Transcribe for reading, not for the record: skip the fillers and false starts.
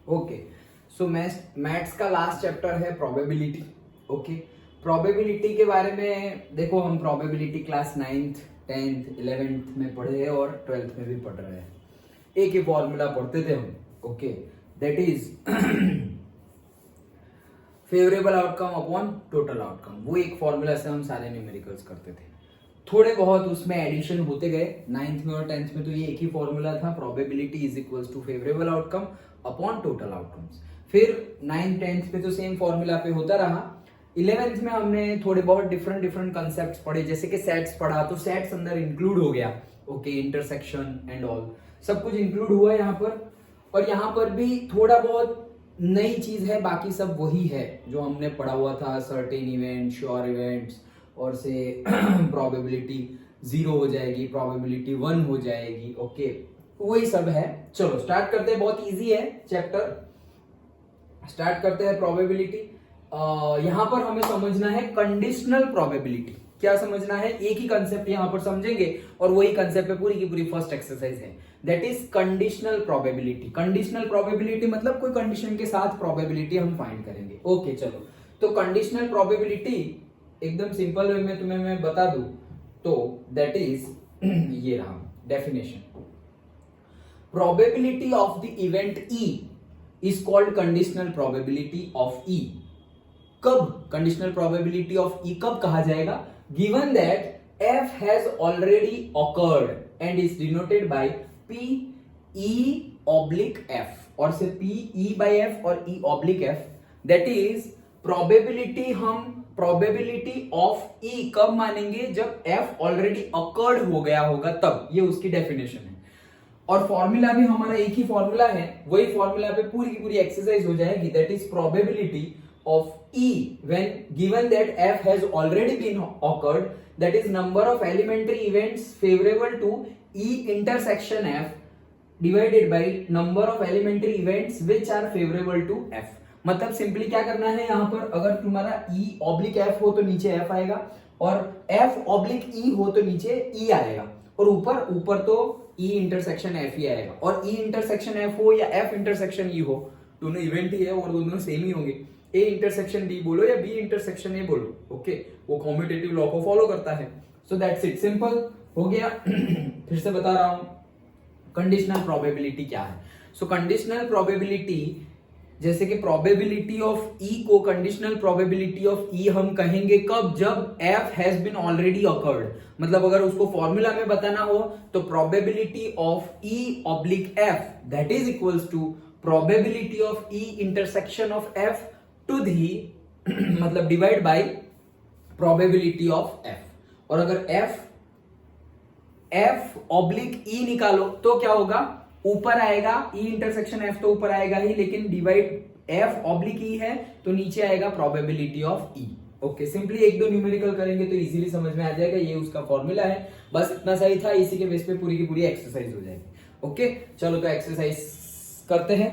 Okay, सो maths का last chapter है probability. Okay, probability के बारे में देखो, हम probability class 9th 10th 11th में पढ़े हैं और 12th में भी पढ़ रहे हैं। एक ही फॉर्मूला पढ़ते थे हम। Okay, that is favourable outcome upon total outcome. वो एक फॉर्मूला से हम सारे न्यूमेरिकल्स करते थे। थोड़े बहुत उसमें एडिशन होते गए 9th में और 10th में, तो ये एक ही फॉर्मूला था, probability is equals to favourable outcome upon total outcomes. फिर 9th 10th में तो सेम फॉर्मूला पे होता रहा। 11th में हमने थोड़े बहुत डिफरेंट कंसेप्ट्स पढ़े, जैसे कि सेट्स पढ़ा, तो सेट्स अंदर इंक्लूड हो गया। ओके, इंटरसेक्शन एंड ऑल सब कुछ इंक्लूड हुआ यहाँ पर। और यहाँ पर भी थोड़ा बहुत नई चीज है, बाकी सब वही है जो हमने पढ़ा हुआ था, सर्टेन इवेंट, श्योर इवेंट्स, और से प्रोबेबिलिटी 0 हो जाएगी, प्रोबेबिलिटी 1 हो जाएगी। ओके, वही सब है। चलो स्टार्ट करते हैं, बहुत इजी है चैप्टर। स्टार्ट करते हैं प्रोबेबिलिटी। यहां पर हमें समझना है कंडीशनल प्रोबेबिलिटी। क्या समझना है? एक ही कंसेप्ट यहां पर समझेंगे और वही कंसेप्ट पे पूरी की पूरी फर्स्ट एक्सरसाइज है, that is conditional probability. Conditional probability मतलब कोई कंडीशन के साथ प्रोबेबिलिटी हम फाइंड करेंगे। ओके, चलो तो कंडीशनल प्रोबेबिलिटी एकदम सिंपल वे में तुम्हें मैं बता दूं तो दैट इज ये रहा definition. Probability of the event E is called conditional probability of E. कब कंडीशनल प्रोबेबिलिटी ऑफ ई कब कहा जाएगा? Given that F has already occurred and is denoted by P E oblique F, और से P E by F और E oblique F, that is probability. हम probability of E कब मानेंगे? जब एफ ऑलरेडी ऑकर्ड हो गया होगा तब। ये उसकी डेफिनेशन है। और फॉर्मूला भी हमारा एक ही फॉर्मूला है, वही फॉर्मूला पे पूरी की पूरी एक्सरसाइज हो जाएगी, that is probability of E when given that F has already been occurred, that is number of elementary events favorable to E intersection F divided by number of elementary events which are favorable to F। मतलब simply क्या करना है यहाँ पर, अगर तुम्हारा E oblique F हो तो नीचे F आएगा, और F ऑब्लिक E हो तो नीचे E आएगा, और ऊपर तो E इंटरसेक्शन F ही आएगा। और E इंटरसेक्शन F हो या F इंटरसेक्शन E हो, दोनों इवेंट ही है और दोनों सेम ही होंगे। ए इंटरसेक्शन बी बोलो या बी इंटरसेक्शन ए बोलो, ओके, वो कॉम्यूटेटिव लॉ को फॉलो करता है। सो दैट्स इट, सिंपल हो गया। फिर से बता रहा हूं कंडीशनल प्रोबेबिलिटी क्या है। सो कंडीशनल प्रोबेबिलिटी, जैसे कि प्रोबेबिलिटी ऑफ ई को कंडीशनल प्रोबेबिलिटी ऑफ ई हम कहेंगे कब? जब F has been already occurred. मतलब अगर उसको फॉर्मूला में बताना हो तो probability of E oblique F that is equals to probability of E intersection of F to the मतलब divide by probability of F. और अगर एफ ऑब्लिक ई निकालो तो क्या होगा? ऊपर आएगा ई इंटरसेक्शन एफ, तो ऊपर आएगा ही, लेकिन डिवाइड एफ ऑब्लिक ई है तो नीचे आएगा probability of E. Okay, simply एक दो न्यूमेरिकल करेंगे तो इजीली समझ में आ जाएगा, ये उसका फॉर्मूला है। बस इतना सही था, इसी के बेस पे पूरी की पूरी एक्सरसाइज हो जाएगी। ओके, चलो तो एक्सरसाइज करते हैं।